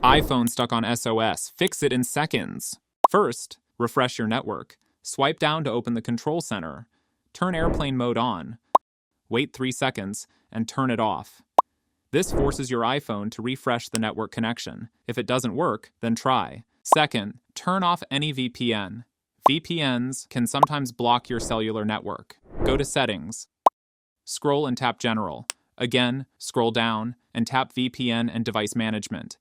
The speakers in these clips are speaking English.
iPhone stuck on SOS. Fix it in seconds. First, refresh your network. Swipe down to open the control center. Turn airplane mode on. Wait 3 seconds and turn it off. This forces your iPhone to refresh the network connection. If it doesn't work, then try. Second, turn off any VPN. VPNs can sometimes block your cellular network. Go to Settings. Scroll and tap General. Again, scroll down and tap VPN and Device Management.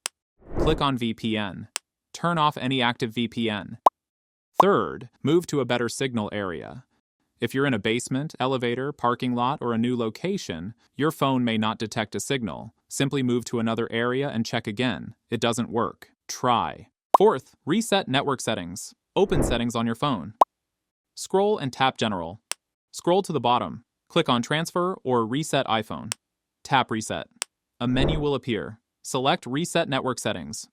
Click on VPN. Turn off any active VPN. Third, move to a better signal area. If you're in a basement, elevator, parking lot, or a new location, your phone may not detect a signal. Simply move to another area and check again. It doesn't work. Try. Fourth, reset network settings. Open Settings on your phone. Scroll and tap General. Scroll to the bottom. Click on Transfer or Reset iPhone. Tap Reset. A menu will appear. Select Reset Network Settings.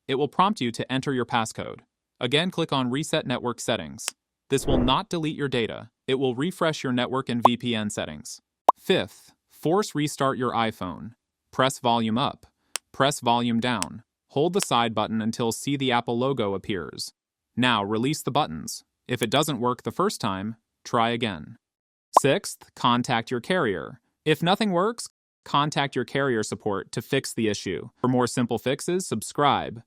It will prompt you to enter your passcode. Again, click on Reset Network Settings. This will not delete your data. It will refresh your network and VPN settings. Fifth, force restart your iPhone. Press volume up. Press volume down. Hold the side button until See the Apple logo appears. Now release the buttons. If it doesn't work the first time, try again. Sixth, contact your carrier. If nothing works, contact your carrier support to fix the issue. For more simple fixes, subscribe.